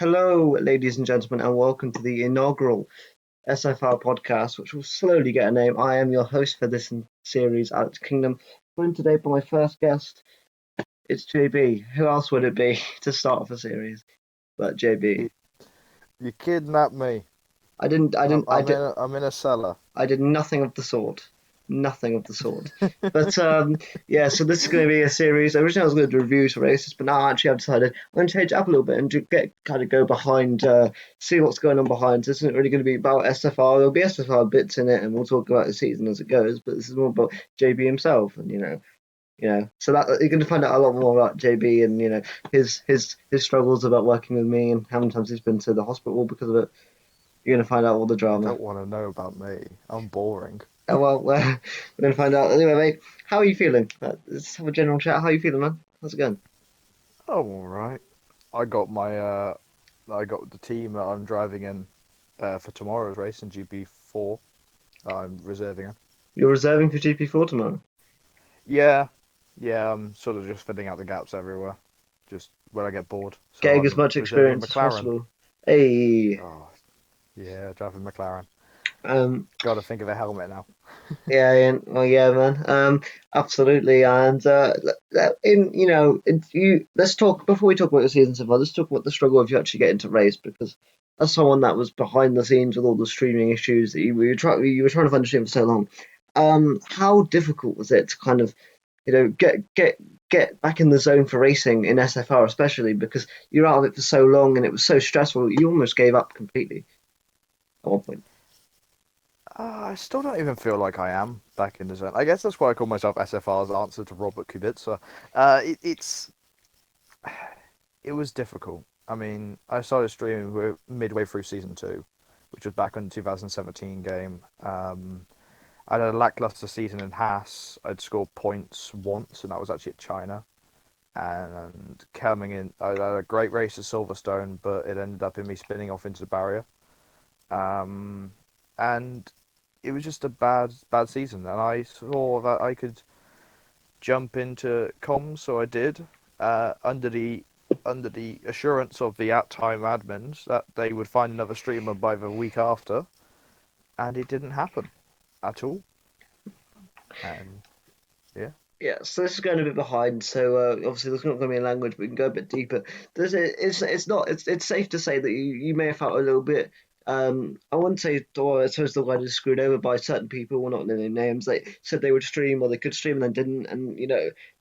Hello, ladies and gentlemen, and welcome to the inaugural SFR Podcast, which will slowly get a name. I am your host for this series, Alex Kingdom. Joined today by my first guest. It's JB. Who else would it be to start off a series but JB? You, you kidnapped me. I didn't. I I'm, didn't. I I'm did. in a, I'm in a cellar. I did nothing of the sort. Nothing of the sort. But yeah. So this is going to be a series. Originally, I was going to do reviews for races, but now actually I've decided I'm going to change it up a little bit and get kind of go behind, see what's going on behind. So this isn't really going to be about SFR. There'll be SFR bits in it, and we'll talk about the season as it goes. But this is more about JB himself, and So that you're going to find out a lot more about JB and his struggles about working with me and how many times he's been to the hospital because of it. You're going to find out all the You drama. don't want to know about me. I'm boring. Oh, well, we're going to find out. Anyway, mate, how are you feeling? Let's have a general chat. How are you feeling, man? How's it going? Oh, all right. I got I got the team that I'm driving in for tomorrow's race in GP4. I'm reserving it. You're reserving for GP4 tomorrow. Yeah, yeah. I'm sort of just filling out the gaps everywhere, just when I get bored. So Getting as I'm much reserving a experience as McLaren. possible. Hey, Oh, yeah, driving McLaren. um, Got to think of a helmet now. yeah, yeah, well, yeah, man. Absolutely. And let's talk before we talk about the season so far. Let's talk about the struggle of you actually getting to race because as someone that was behind the scenes with all the streaming issues that you were trying to understand for so long. How difficult was it to kind of get back in the zone for racing in SFR, especially because you're out of it for so long and it was so stressful. You almost gave up completely at one point. I still don't even feel like I am back in the zone. I guess that's why I call myself SFR's answer to Robert Kubica. It's it was difficult. I mean, I started streaming midway through season two, which was back on the 2017 game. I had a lackluster season in Haas. I'd scored points once, and that was actually at China. And coming in, I had a great race at Silverstone, but it ended up in me spinning off into the barrier. Um, and it was just a bad season, and I saw that I could jump into comms, so I did, under the assurance of the at-time admins that they would find another streamer by the week after, and it didn't happen at all. And yeah, Yeah, so this is going a bit behind. So obviously, there's not going to be a language, but we can go a bit deeper. It's safe to say that you may have felt a little bit. I wouldn't say, I suppose the word is screwed over by certain people. We're not naming names. They said they would stream or they could stream and then didn't, and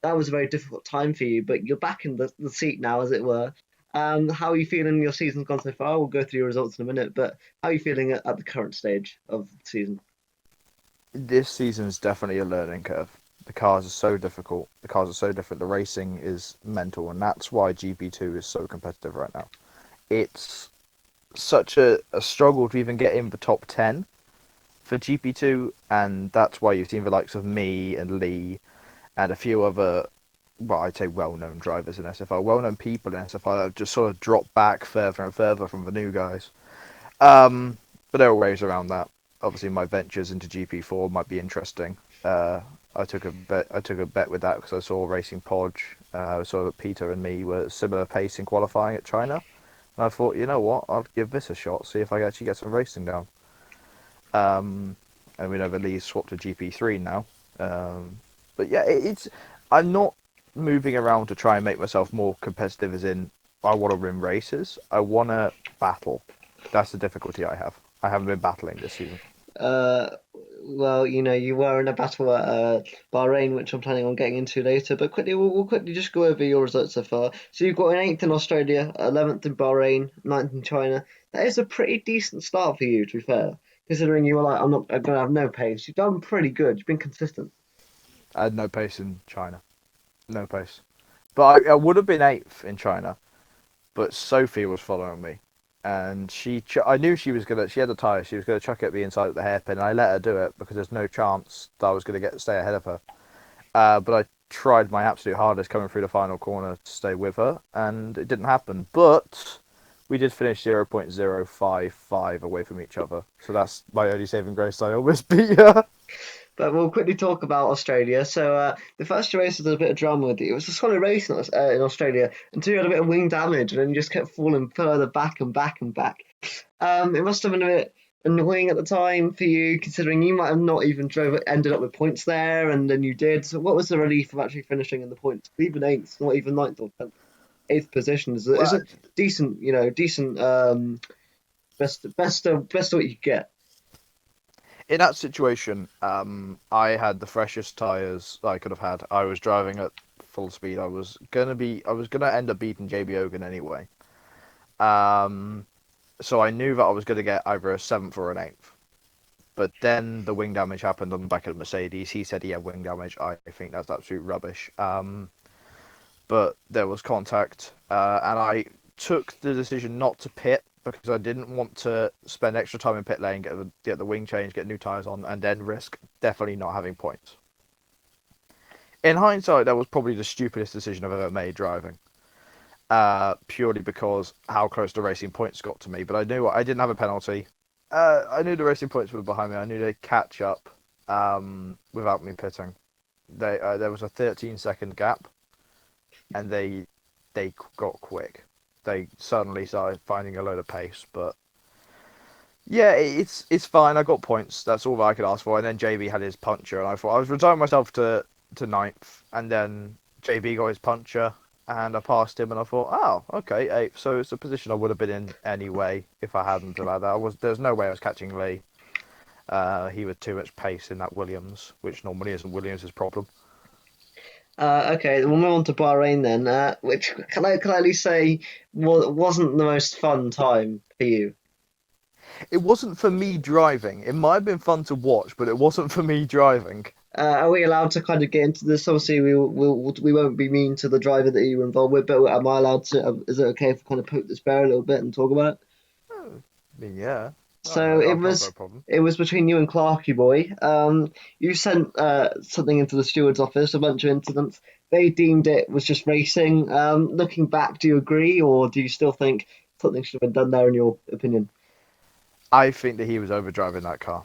that was a very difficult time for you. But you're back in the seat now, as it were. How are you feeling? Your season's gone so far. We'll go through your results in a minute. But how are you feeling at the current stage of the season? this season is definitely a learning curve. The cars are so difficult. The cars are so different. The racing is mental, and that's why GP2 is so competitive right now. It's such a struggle to even get in the top 10 for GP2, and that's why you've seen the likes of me and Lee and a few other, well, I'd say well-known drivers in SFR, well-known people in SFR that have just sort of dropped back further and further from the new guys. But there are ways around that. Obviously, my ventures into GP4 might be interesting. I took a bet. I took a bet with that because I saw Racing Podge. I saw that Peter and me were similar pace in qualifying at China, and I thought, you know what, I'll give this a shot. See if I actually get some racing down. And we know that Lee's swapped to GP3 now. But yeah, it's. I'm not moving around to try and make myself more competitive. As in, I want to win races. I want to battle. That's the difficulty I have. I haven't been battling this season. Uh, well, you were in a battle at Bahrain, which I'm planning on getting into later. But quickly, we'll quickly just go over your results so far. So you've got an eighth in Australia, 11th in Bahrain, ninth in China. That is a pretty decent start for you, to be fair. Considering you were like, I'm gonna have no pace. You've done pretty good. You've been consistent. I had no pace in China. No pace. But I would have been eighth in China. But Sophie was following me. And I knew she was gonna. She had the tyre. She was gonna chuck it at the inside of the hairpin. And I let her do it because there's no chance that I was gonna stay ahead of her. But I tried my absolute hardest coming through the final corner to stay with her, and it didn't happen. But we did finish 0.055 away from each other, so that's my only saving grace. I almost beat her. But we'll quickly talk about Australia. So the first race was a bit of drama with you. It was a solid race in Australia until you had a bit of wing damage, and then you just kept falling further back and back and back. It must have been a bit annoying at the time for you, considering you might have not even ended up with points there, and then you did. So what was the relief of actually finishing in the points? Even eighth, not even ninth or tenth. Eighth position is a Well, decent, decent best of what you could get. in that situation, I had the freshest tires I could have had. I was driving at full speed. I was gonna end up beating JB Hogan anyway. Um, so I knew that I was gonna get either a seventh or an eighth. But then the wing damage happened on the back of the Mercedes. He said he had wing damage. I think that's absolute rubbish. But there was contact, and I took the decision not to pit because I didn't want to spend extra time in pit lane, get the wing change, get new tyres on, and then risk definitely not having points. In hindsight, that was probably the stupidest decision I've ever made driving, purely because how close the racing points got to me. But I knew I didn't have a penalty. I knew the racing points were behind me. I knew they'd catch up without me pitting. There was a 13-second gap, and they got quick. They suddenly started finding a load of pace, but yeah, it's fine. I got points. That's all that I could ask for. And then JB had his puncher, and I thought I was resigning myself to ninth, and then JB got his puncher, and I passed him, and I thought, oh, okay, eighth. So it's a position I would have been in anyway if I hadn't allowed that. There's no way I was catching Lee. He was too much pace in that Williams, which normally isn't Williams' problem. Okay, we'll move on to Bahrain then, which can I at least say wasn't the most fun time for you. It wasn't for me driving. It might have been fun to watch, but it wasn't for me driving. Are we allowed to kind of get into this? Obviously, we won't be mean to the driver that you were involved with, but am I allowed to? Is it okay if we kind of poke this bear a little bit and talk about it? Oh, I mean, yeah. So I've not got a problem. it was between you and Clarky boy. You sent something into the steward's office, a bunch of incidents. They deemed it was just racing. Looking back, do you agree, or do you still think something should have been done there, in your opinion? I think that he was overdriving that car.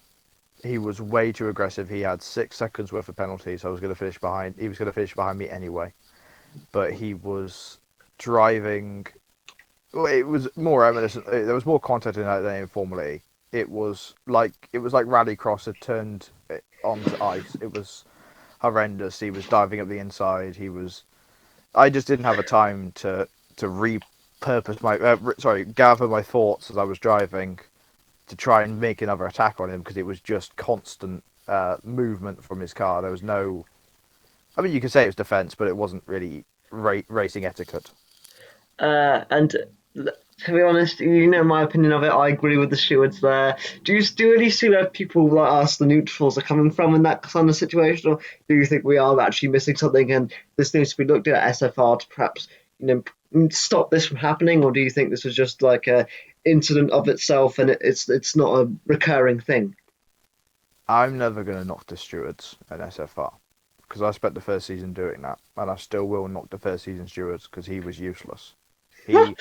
He was way too aggressive. He had 6 seconds worth of penalties. I was going to finish behind. He was going to finish behind me anyway, but he was driving. Well, it was more reminiscent. There was more content in that than in Formula E. It was like Rallycross had turned onto ice. It was horrendous. He was diving up the inside. I just didn't have a time to repurpose gather my thoughts as I was driving to try and make another attack on him because it was just constant movement from his car. There was no. I mean, you could say it was defense, but it wasn't really racing etiquette. And to be honest, you know my opinion of it. I agree with the stewards there. Do you really see where people like us, the neutrals, are coming from in that kind of situation, or do you think we are actually missing something and this needs to be looked at SFR to perhaps stop this from happening, or do you think this was just like a incident of itself and it's not a recurring thing? I'm never going to knock the stewards at SFR because I spent the first season doing that, and I still will knock the first season stewards because he was useless. He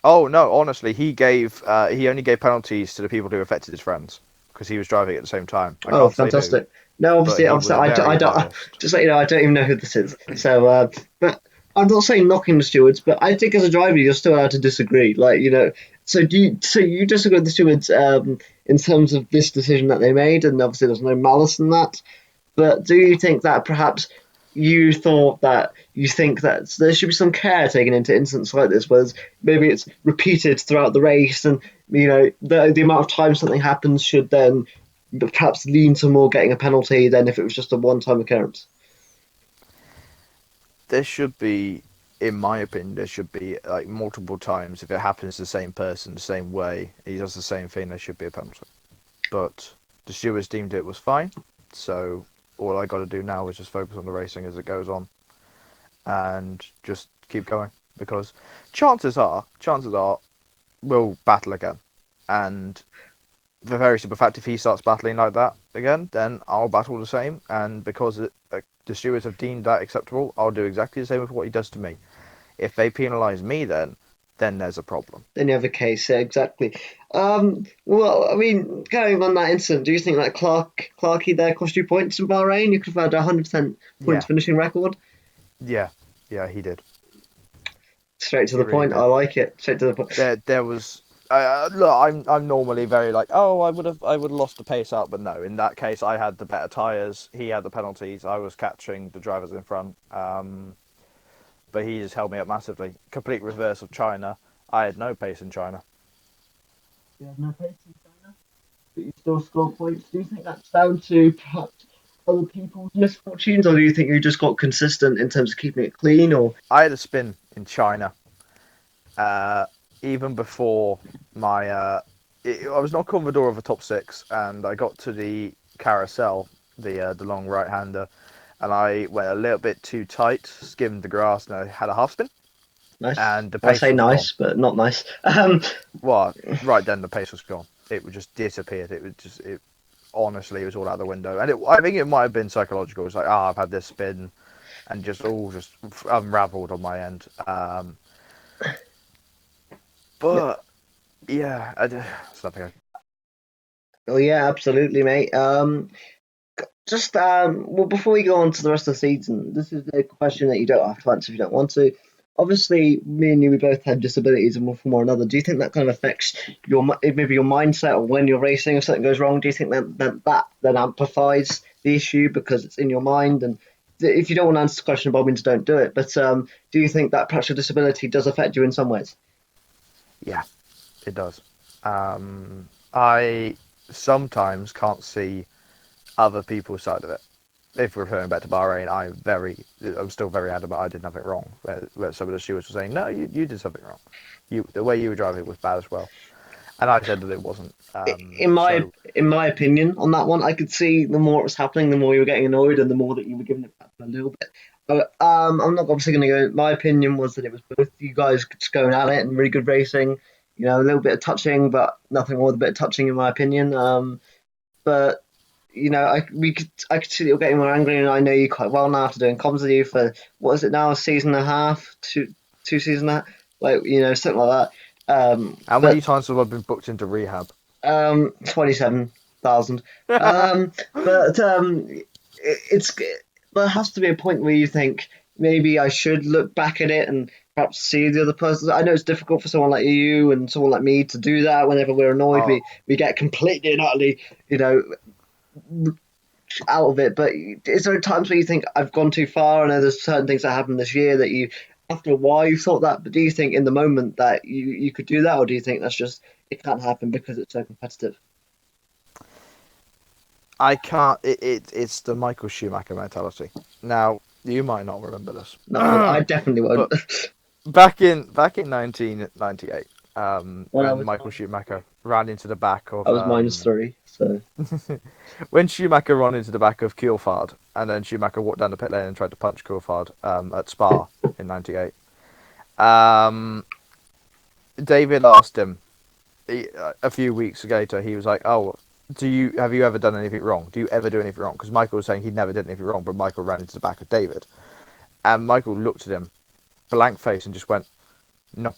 Oh no, honestly, he only gave penalties to the people who affected his friends because he was driving at the same time. I Oh, can't say who, fantastic! No, but obviously, he was I very don't. biased. Just let you know, I don't even know who this is. So, but I'm not saying knocking the stewards, but I think as a driver, you're still allowed to disagree. Like so you disagree with the stewards in terms of this decision that they made, and obviously there's no malice in that. But do you think that perhaps you think that there should be some care taken into incidents like this, where maybe it's repeated throughout the race, and the amount of time something happens should then perhaps lean to more getting a penalty than if it was just a one-time occurrence? There should be, in my opinion, there should be like multiple times if it happens to the same person, the same way, he does the same thing, there should be a penalty. But the stewards deemed it was fine, so all I got to do now is just focus on the racing as it goes on, and just keep going because chances are we'll battle again, and the very simple fact if he starts battling like that again, then I'll battle the same, and because the stewards have deemed that acceptable, I'll do exactly the same with what he does to me. If they penalise me, then then there's a problem. Then you have a case, yeah, exactly. Well, I mean, going on that incident, do you think that Clarkey there cost you points in Bahrain? You could have had a 100% points Yeah, finishing record. yeah, yeah. He did. Straight to He the really point. I did. like it. Straight to the point. There was. Look, I'm normally very like, oh, I would have lost the pace out, but no. In that case, I had the better tires. He had the penalties. I was catching the drivers in front. But he just held me up massively. Complete reverse of China. I had no pace in China. You had no pace in China, but you still score points. Do you think that's down to perhaps other people's misfortunes, or do you think you just got consistent in terms of keeping it clean? Or I had a spin in China, uh, even before my. I was not Commodore of a top six, and I got to the carousel, the long right hander, and I went a little bit too tight, skimmed the grass, and I had a half spin, nice. and the I pace say was gone. nice, but not nice. Well, right then the pace was gone. It just disappeared. It honestly, it was all out the window, and I think it might have been psychological. It's like, I've had this spin, and just unravelled on my end. But yeah, it's nothing. Oh yeah, absolutely, mate. Just well, before we go on to the rest of the season, this is a question that you don't have to answer if you don't want to. Obviously, me and you, we both have disabilities in one form or another. Do you think that kind of affects maybe your mindset, or when you're racing, if something goes wrong? Do you think that then amplifies the issue because it's in your mind? And if you don't want to answer the question, by all means, don't do it. But do you think that perhaps your disability does affect you in some ways? Yeah, it does. I sometimes can't see other people's side of it. If we're referring back to Bahrain, I'm still very adamant I did nothing wrong. Where some of the stewards were saying, no, you did something wrong. The way you were driving was bad as well, and I said that it wasn't. in my So in my opinion on that one, I could see the more it was happening, the more you were getting annoyed, and the more that you were giving it back a little bit. But I'm not obviously going to go. My opinion was that it was both you guys just going at it and really good racing. You know, a little bit of touching, but nothing more than a bit of touching, in my opinion. But you know, I could see that you're getting more angry, and I know you quite well now after doing comms with you for what is it now, a season and a half, two seasons, that like something like that. how many But times have I been booked into rehab? 27,000. But it's there has to be a point where you think maybe I should look back at it and perhaps see the other person. I know it's difficult for someone like you and someone like me to do that. Whenever we're annoyed, Oh, we get completely and utterly, you know, out of it. But is there times where you think I've gone too far? I know there's certain things that happened this year that you, after a while, you thought that. But do you think in the moment that you could do that, or do you think that's just it can't happen because it's so competitive? I can't. It's the Michael Schumacher mentality. Now you might not remember this, No, I definitely won't. but back in 1998, When when Michael Schumacher ran into the back I of was -3, so when Schumacher ran into the back of Coulthard, and then Schumacher walked down the pit lane and tried to punch Coulthard at Spa in '98. Um, David asked him a few weeks later. He was like, "Oh, have you ever done anything wrong? Do you ever do anything wrong?" Because Michael was saying he never did anything wrong, but Michael ran into the back of David, and Michael looked at him, blank face, and just went, "No,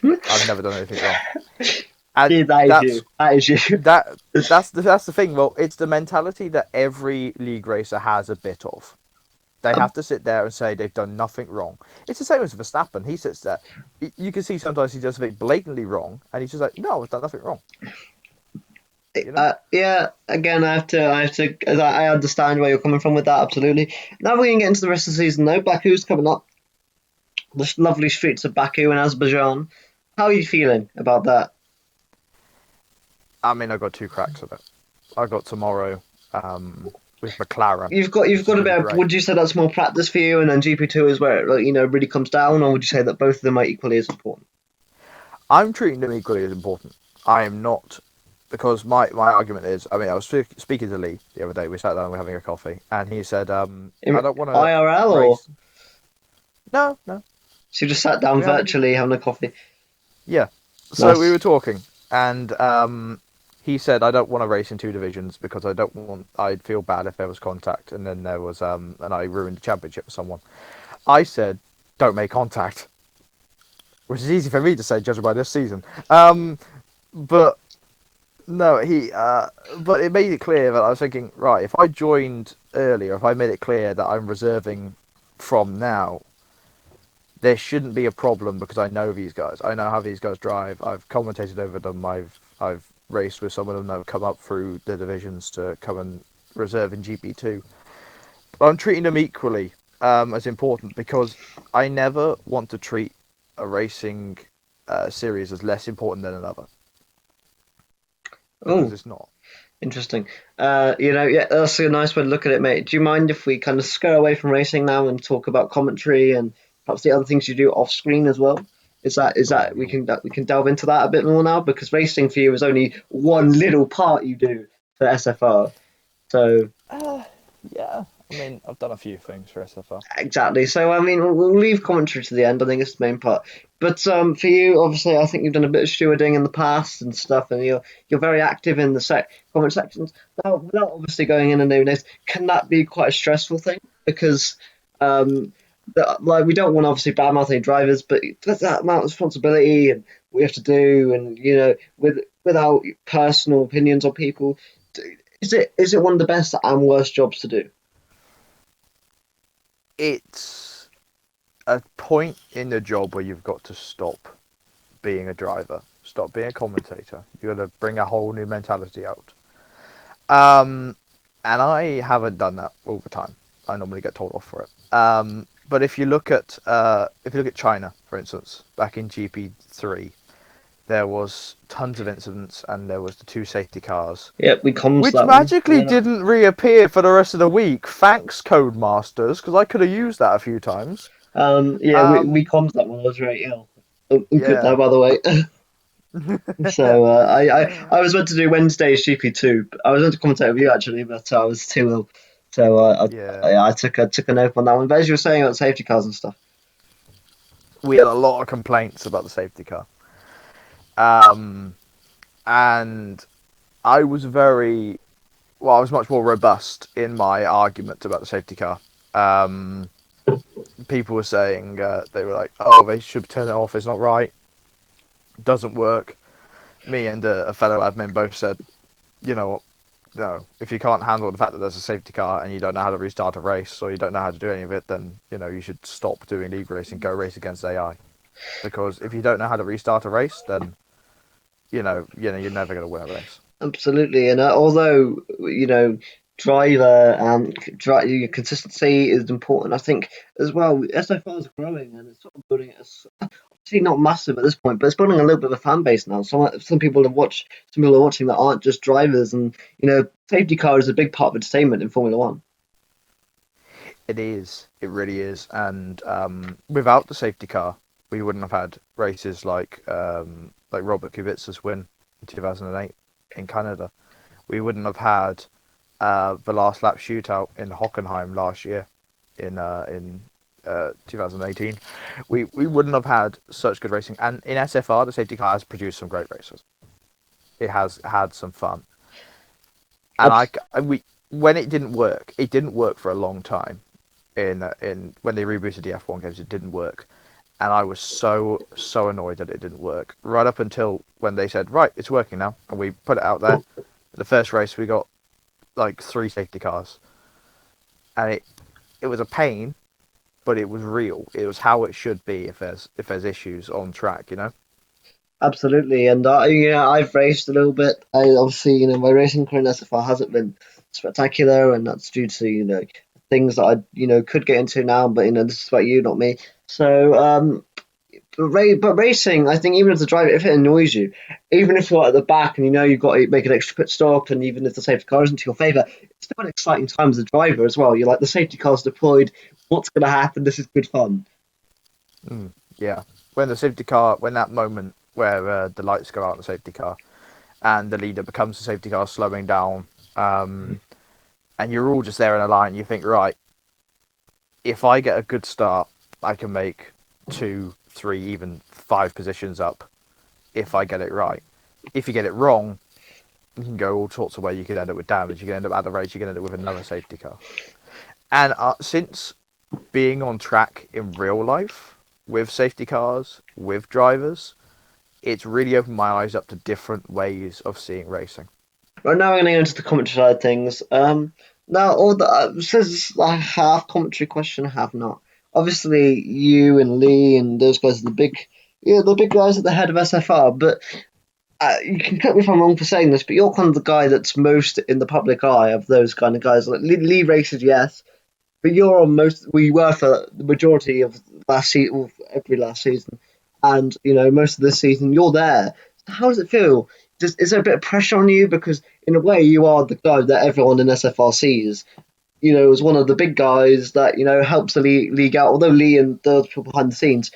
I've never done anything wrong." And yeah, that is that's you. That is you. that that's the thing. Well, it's the mentality that every league racer has a bit of. They have to sit there and say they've done nothing wrong. It's the same as Verstappen. He sits there. You can see sometimes he does something blatantly wrong, and he's just like, "No, I've done nothing wrong." You know? Yeah. Again, I have to. I understand where you're coming from with that. Absolutely. Now we're gonna get into the rest of the season, though. Baku's coming up. The lovely streets of Baku and Azerbaijan. How are you feeling about that? I mean, I got two cracks of it. I got tomorrow with McLaren, You've which is got a going to bit. be great. Would you say that's more practice for you, and then GP2 is where it really comes down, or would you say that both of them are equally as important? I'm treating them equally as important. I am not, because my argument is, I mean, I was speaking to Lee the other day. We sat down, we were having a coffee, and he said, In "I don't want to IRL, or race." No, no, so you just sat down we haven't. virtually having a coffee? Yeah. So we Nice. were talking, and he said, "I don't want to race in two divisions because I don't want. I'd feel bad if there was contact, and then there was and I ruined the championship for someone." I said, "Don't make contact." which is easy for me to say, judging by this season. But no, but it made it clear that I was thinking, right, if I joined earlier, if I made it clear that I'm reserving from now, there shouldn't be a problem because I know these guys. I know how these guys drive. I've commentated over them. I've raced with some of them that have come up through the divisions to come and reserve in GP2. But I'm treating them equally as important because I never want to treat a racing series as less important than another because Oh, it's not. interesting. Yeah, that's a nice way to look at it, mate. Do you mind if we kind of scare away from racing now and talk about commentary and perhaps the other things you do off screen as well? By We can delve into that a bit more now because racing for you is only one little part you do for SFR. So Yeah, I mean, I've done a few things for SFR. exactly. So I mean, we'll leave commentary to the end. I think it's the main part. But for you, obviously, I think you've done a bit of stewarding in the past and stuff, and you're very active in the comment sections. Now, without obviously going in and doing this, can that be quite a stressful thing? Because like we don't want to obviously badmouth any drivers, but there's that amount of responsibility and we have to do, and without personal opinions on people, is it one of the best and worst jobs to do? It's a point in the job where you've got to stop being a driver, stop being a commentator. You've got to bring a whole new mentality out. Um, and I haven't done that all the time. I normally get told off for it. But if you look at China, for instance, back in GP3, there was tons of incidents, and there was the two safety cars, Yep, we comms which that one. magically Yeah. didn't reappear for the rest of the week. Thanks, Codemasters, because I could have used that a few times. Yeah, we Um, comms that one. I was very ill. I'm good now, yeah. by the way. So I was meant to do Wednesday's GP2. I was meant to commentate with you actually, but I was too ill. So Yeah. I took a note on that one. But as you were saying about safety cars and stuff, We had a lot of complaints about the safety car. Um, and I was I was much more robust in my argument about the safety car. Um, People were saying, they were like, oh, they should turn it off, it's not right, it doesn't work. Me and a fellow admin both said, you know what, no, if you can't handle the fact that there's a safety car and you don't know how to restart a race or you don't know how to do any of it, then, you should stop doing league racing, go race against AI. Because if you don't know how to restart a race, then, you're never going to win a race. absolutely. And although driver your consistency is important, I think as well. SFR is growing and it's sort of building obviously not massive at this point, but it's building a little bit of a fan base now. Some people some people are watching that aren't just drivers, and safety car is a big part of entertainment in Formula One. It is. It really is. And without the safety car, we wouldn't have had races like Robert Kubica's win in 2008 in Canada. We wouldn't have had the last lap shootout in Hockenheim last year in 2018. We wouldn't have had such good racing. And in SFR, the safety car has produced some great races. It has had some fun. And Abs- we when it didn't work for a long time. In when they rebooted the F1 games, it didn't work, and I was so annoyed that it didn't work. Right up until when they said, right, it's working now, and we put it out there. The first race, we got like 3 safety cars, and it was a pain, but it was real. It was how it should be if there's issues on track. Absolutely, and I've raced a little bit. I obviously, my racing career in SFR hasn't been spectacular, and that's due to things that I could get into now. But this is about you, not me. So but racing, I think even as a driver, if it annoys you, even if you're at the back and you've got to make an extra pit stop, and even if the safety car isn't to your favour, it's still an exciting time as a driver as well. You're like, the safety car's deployed. What's going to happen? This is good fun. Yeah, when that moment where the lights go out in the safety car, and the leader becomes the safety car slowing down, and you're all just there in a line. You think, right, if I get a good start, I can make 2, 3, even 5 positions up if I get it right. If you get it wrong, you can go all sorts of ways. You could end up with damage. You can end up at the race. You can end up with another safety car. And since being on track in real life, with safety cars, with drivers, it's really opened my eyes up to different ways of seeing racing. Right now, we're going to go into the commentary side of things. Now, all the this is like half commentary question, half not. Obviously, you and Lee and those guys are the big guys at the head of SFR. But you can correct me if I'm wrong for saying this, but you're kind of the guy that's most in the public eye of those kind of guys. Like Lee races, yes, but you're on most. We were for the majority of last season, every last season, and most of this season. You're there. How does it feel? Is there a bit of pressure on you because in a way you are the guy that everyone in SFR sees? As one of the big guys that helps the league out. Although Lee and the other people behind the scenes,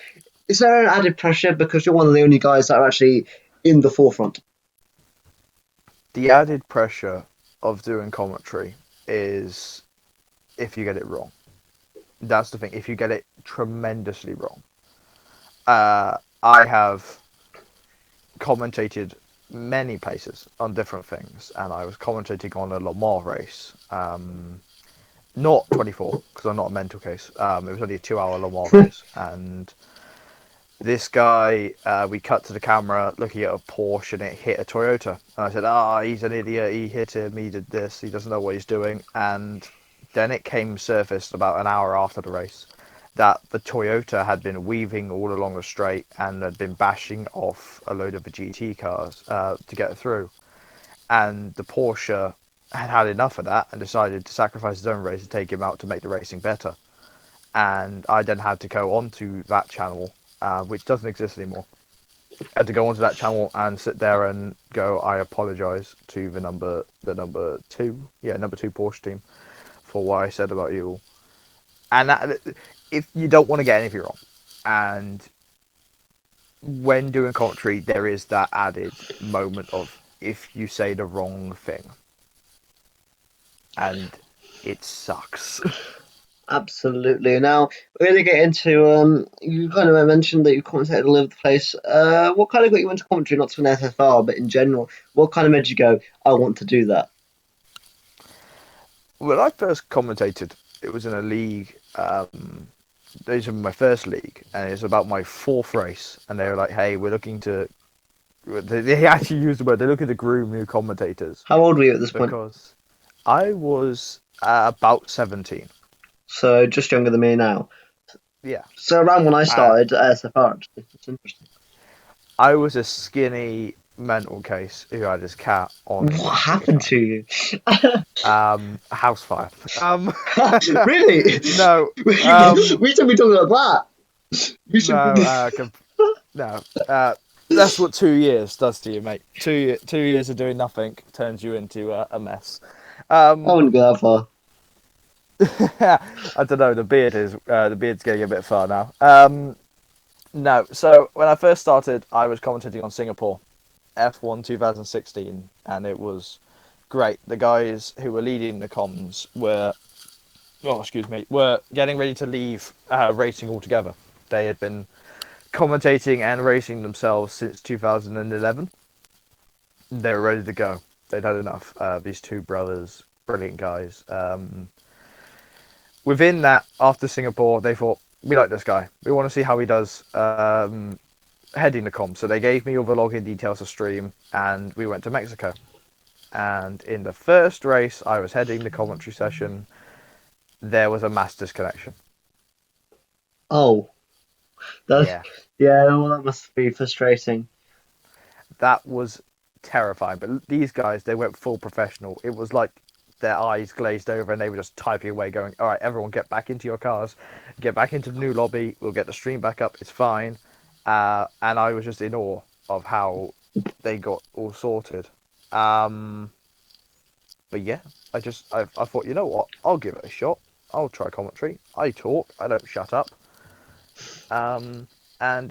is there an added pressure because you're one of the only guys that are actually in the forefront? The added pressure of doing commentary is if you get it wrong. That's the thing. If you get it tremendously wrong. I have commentated many places on different things, and I was commentating on a Le Mans race. Not 24, because I'm not a mental case. It was only a 2-hour Le Mans race, and this guy, we cut to the camera looking at a Porsche, and it hit a Toyota. And I said, he's an idiot, he hit him, he did this, he doesn't know what he's doing. And then it came surfaced about an hour after the race that the Toyota had been weaving all along the straight and had been bashing off a load of the GT cars to get through. And the Porsche had enough of that and decided to sacrifice his own race to take him out to make the racing better. And I then had to go onto that channel, which doesn't exist anymore. I had to go onto that channel and sit there and go, I apologise to the number two Porsche team for what I said about you all. And that, if you don't want to get anything wrong, and when doing commentary, there is that added moment of if you say the wrong thing, and it sucks. Absolutely. Now we're going to get into. You kind of mentioned that you commentated all over the place. What kind of got you into commentary, not to an SFR, but in general? What kind of made you go, I want to do that? When I first commentated, it was in a league. These were my first league, and it's about my fourth race. And they were like, "Hey, we're looking to." They actually used the word. They're looking to groom new commentators. How old were you at this point? Because I was about 17. So just younger than me now. Yeah. So around when I started at SFR, actually. It's interesting. I was a skinny mental case who had his cat on. What happened to you? A house fire. Really? No. We should be talking about that. No. That's what 2 years does to you, mate. 2 years of doing nothing turns you into a mess. I wouldn't go that far. I don't know. The beard's getting a bit far now. No. So when I first started, I was commentating on Singapore F1 2016, and it was great. The guys who were leading the comms were getting ready to leave racing altogether. They had been commentating and racing themselves since 2011. They were ready to go. They'd had enough. These two brothers, brilliant guys. Within that, after Singapore, they thought, we like this guy. We want to see how he does heading the comms. So they gave me all the login details to stream, and we went to Mexico. And in the first race, I was heading the commentary session. There was a mass disconnection. Oh. Yeah. Yeah, well, that must be frustrating. That was terrifying. But these guys, they went full professional. It was like their eyes glazed over and they were just typing away going, all right, everyone get back into your cars. Get back into the new lobby. We'll get the stream back up. It's fine. And I was just in awe of how they got all sorted. But yeah, I thought, you know what? I'll give it a shot. I'll try commentary. I talk. I don't shut up. And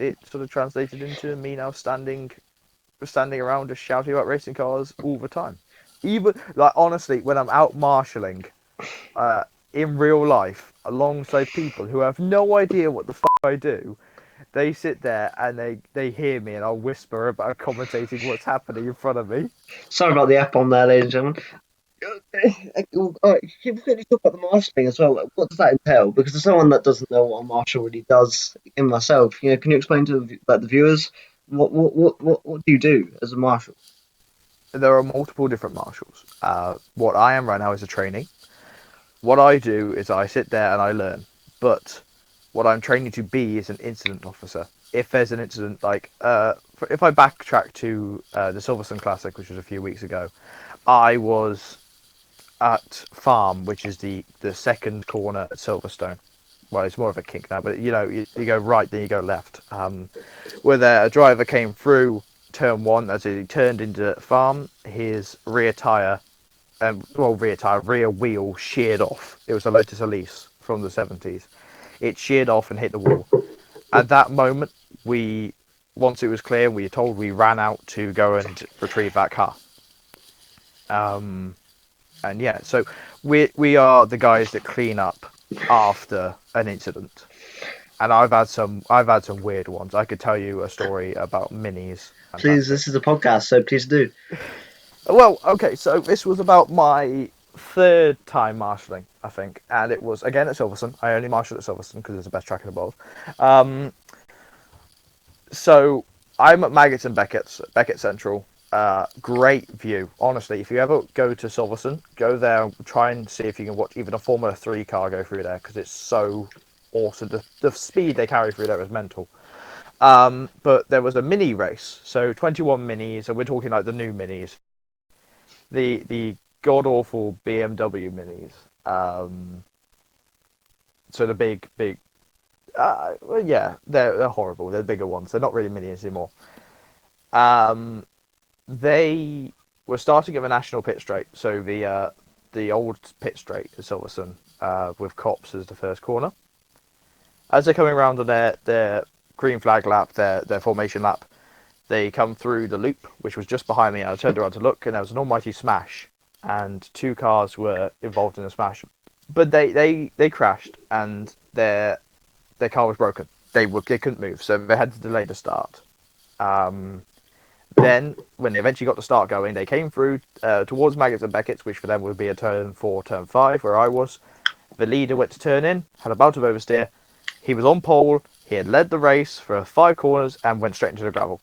it sort of translated into me now standing around just shouting about racing cars all the time. Even like honestly, when I'm out marshalling, in real life alongside people who have no idea what the fuck I do, they sit there and they hear me and I'll whisper about commentating what's happening in front of me. Sorry about the app on there, ladies and gentlemen. All right, can you quickly talk about the marshalling as well? Like, what does that entail? Because as someone that doesn't know what a marshal really does in myself, can you explain to the viewers what do you do as a marshal? There are multiple different marshals. What I am right now is a trainee. What I do is I sit there and I learn. But what I'm training to be is an incident officer. If there's an incident, like if I backtrack to the Silverstone Classic, which was a few weeks ago, I was at Farm, which is the second corner at Silverstone. Well, it's more of a kink now, but you go right, then you go left. Where there, a driver came through turn one as he turned into Farm, his rear tyre, rear wheel sheared off. It was a Lotus Elise from the 70s. It sheared off and hit the wall. At that moment, once it was clear, we were told we ran out to go and retrieve that car. And yeah, so we are the guys that clean up after an incident. And I've had some weird ones. I could tell you a story about minis. Please, this is a podcast, so please do. Well, okay, so this was about my third time marshalling, I think, and it was again at Silverstone. I only marshalled at Silverstone because it's the best track in the world. So I'm at Maggots and Beckett Central. Great view, honestly. If you ever go to Silverstone, go there and try and see if you can watch even a Formula 3 car go through there because it's so awesome. The speed they carry through there is mental. But there was a mini race, so 21 minis, and we're talking like the new minis, the god awful BMW minis. So the big. Well, yeah, they're horrible. They're the bigger ones. They're not really minis anymore. They were starting at the national pit straight, so the old pit straight at Silverstone, with Cops as the first corner. As they're coming around on their green flag lap, their formation lap, they come through the loop, which was just behind me. I turned around to look, and there was an almighty smash, and two cars were involved in the smash. But they crashed, and their car was broken. They couldn't move, so they had to delay the start. Then, when they eventually got the start going, they came through towards Maggots and Beckett's, which for them would be a turn 4, turn 5, where I was. The leader went to turn in, had a bout of oversteer. He was on pole. He had led the race for 5 corners and went straight into the gravel.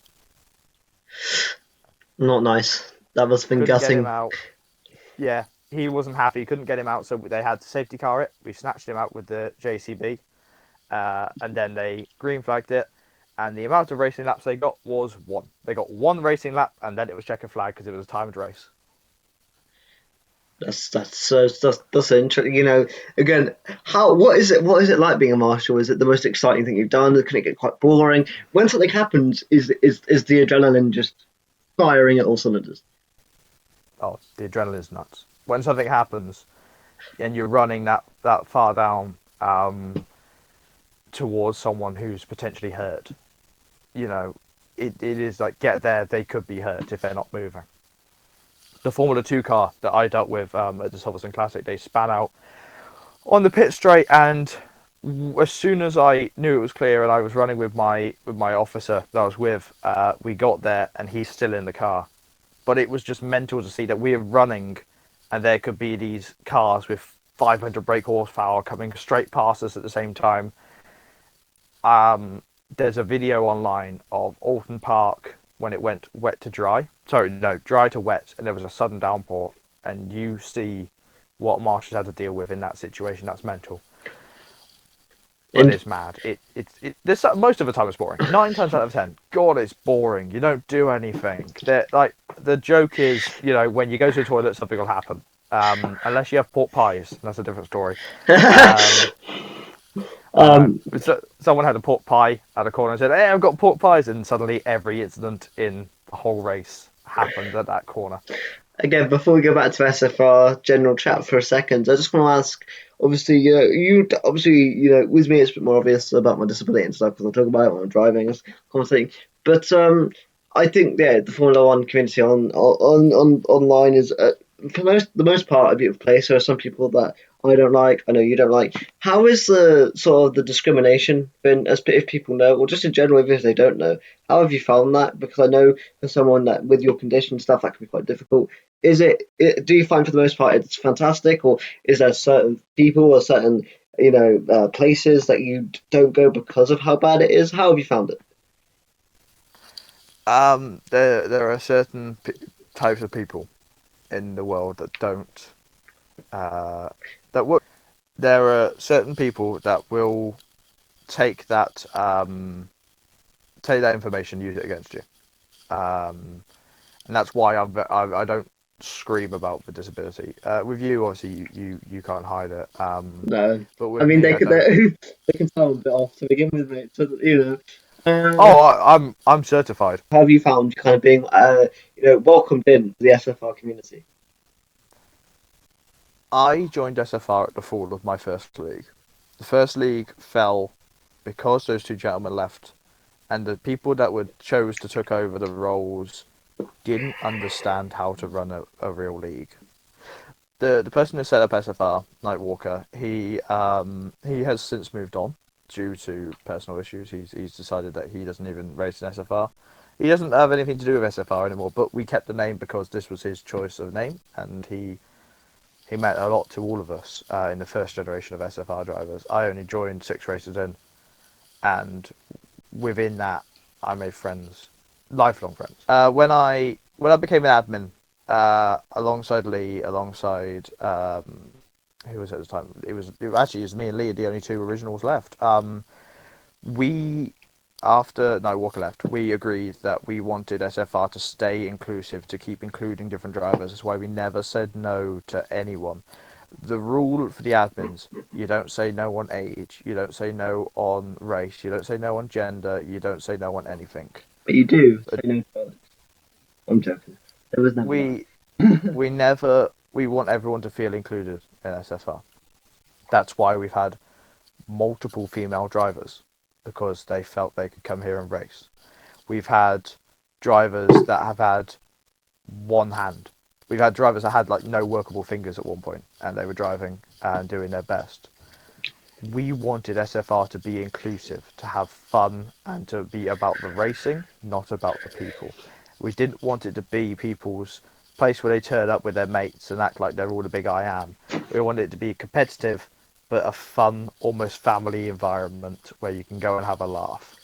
Not nice. That must have been Couldn't get him gutting. out. Yeah, he wasn't happy. Couldn't get him out, so they had to safety car it. We snatched him out with the JCB, and then they green flagged it. And the amount of racing laps they got was 1. They got 1 racing lap, and then it was checkered flag because it was a timed race. That's interesting. Again, what is it like being a marshal? Is it the most exciting thing you've done? Can it get quite boring? When something happens, is the adrenaline just firing at all cylinders? Oh, the adrenaline's nuts. When something happens, and you're running that far down towards someone who's potentially hurt, it is like, get there, they could be hurt if they're not moving. The Formula 2 car that I dealt with at the Silverstone Classic, they span out on the pit straight, and as soon as I knew it was clear and I was running with my officer that I was with, we got there and he's still in the car. But it was just mental to see that we are running and there could be these cars with 500 brake horsepower coming straight past us at the same time. There's a video online of Alton Park when it went wet to dry. Sorry, no, dry to wet, and there was a sudden downpour. And you see what marshals had to deal with in that situation. That's mental. It is mad. This most of the time it's boring. 9 times out of 10, God, it's boring. You don't do anything. The joke is, when you go to the toilet, something will happen. Unless you have pork pies, that's a different story. But someone had a pork pie at a corner and said, "Hey, I've got pork pies," and suddenly every incident in the whole race happened at that corner. Again, before we go back to SFR general chat for a second, I just want to ask. Obviously, with me it's a bit more obvious about my disability and stuff because I talk about it when I'm driving, this kind of thing. But I think the Formula One community on online is for the most part a beautiful place. There are some people that I don't like, I know you don't like. How is the sort of the discrimination been, as if people know, or just in general, even if they don't know? How have you found that? Because I know for someone that with your condition stuff, that can be quite difficult. Do you find for the most part it's fantastic, or is there certain people or certain places that you don't go because of how bad it is? How have you found it? There are certain types of people in the world that don't that work. There are certain people that will take that information, use it against you, and that's why I don't scream about the disability. With you, obviously, you can't hide it. No, But I with mean me, they I could don't. they can tell a bit off to begin with, mate. So Oh, I'm certified. how have you found kind of being welcomed in the SFR community? I joined SFR at the fall of my first league. The first league fell because those two gentlemen left, and the people that were chose to took over the roles didn't understand how to run a real league. The person who set up SFR, Nightwalker, he has since moved on due to personal issues. He's decided that he doesn't even race in SFR. He doesn't have anything to do with SFR anymore, but we kept the name because this was his choice of name, and he meant a lot to all of us in the first generation of SFR drivers. I only joined 6 races in, and within that, I made friends, lifelong friends. When I became an admin, alongside Lee, alongside who was at the time? It was me and Lee, the only two originals left. We After Nightwalker left, we agreed that we wanted SFR to stay inclusive, to keep including different drivers. That's why we never said no to anyone. The rule for the admins: you don't say no on age, you don't say no on race, you don't say no on gender, you don't say no on anything. But you do say no to Alex. I'm joking. There was never We that. we want everyone to feel included in SFR. That's why we've had multiple female drivers, because they felt they could come here and race. We've had drivers that have had one hand. We've had drivers that had like no workable fingers at one point, and they were driving and doing their best. We wanted SFR to be inclusive, to have fun, and to be about the racing, not about the people. We didn't want it to be people's place where they turn up with their mates and act like they're all the big I am. We wanted it to be competitive, but a fun, almost family environment where you can go and have a laugh.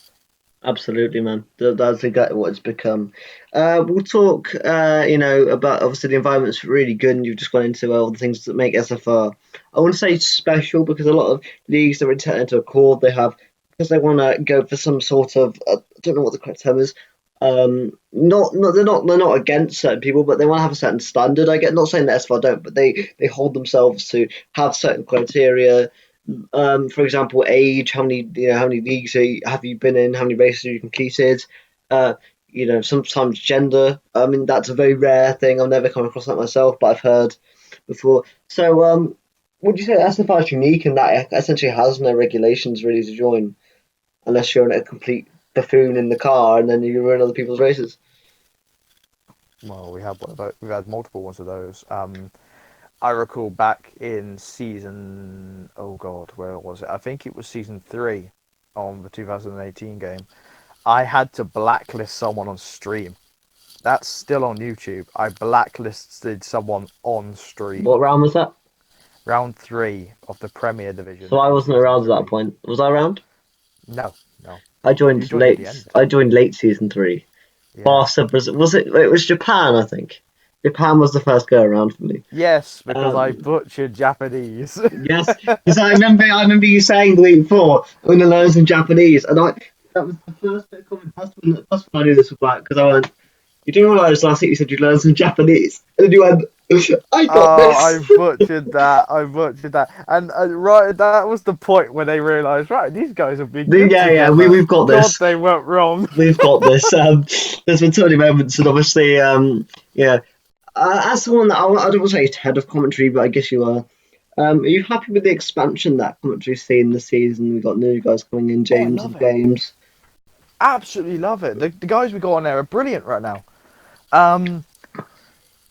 Absolutely, man. That's exactly what it's become. We'll talk, about obviously the environment's really good, and you've just gone into all the things that make SFR. I want to say special because a lot of leagues that are turned into a core, they have because they want to go for some sort of I don't know what the correct term is. They're not against certain people, but they want to have a certain standard. I get not saying that SFR don't, but they hold themselves to have certain criteria. For example, age, how many leagues have you been in, how many races have you completed, sometimes gender. I mean, that's a very rare thing. I've never come across that myself, but I've heard before. So, would you say SFR is unique in that it essentially has no regulations really to join, unless you're a complete buffoon in the car and then you ruin other people's races? Well, we've had multiple ones of those. I recall back in season, oh god, where was it? I think it was season 3 on the 2018 game. I had to blacklist someone on stream. That's still on YouTube. I blacklisted someone on stream. What round was that? Round 3 of the Premier Division So I in wasn't season around at that 3. point. Was I around? No, no. I You joined joined at the late. end. I joined late season 3. Yeah. Barca, Brazil. Was it? It was Japan, I think. Japan was the first go around for me. Yes, because I Um, butchered Japanese. yes, because I remember you saying the week before I'm going to learn some Japanese, and that was the first bit of comment. That's when I knew this was black because I went. You do realise last week you said you'd learn some Japanese, and then you went. I got Oh, I this. butchered that. I butchered that. And right, that was the point where they realised, right, these guys have been good Yeah, yeah, together. we've got God, this. they weren't wrong. We've got this. There's been so many moments, and obviously, yeah. As someone that I don't want to say is head of commentary, but I guess you are. Are you happy with the expansion that commentary's seen this season? We've got new guys coming in, Oh, I James love and it. James. Absolutely love it. The guys we got on there are brilliant right now. Um,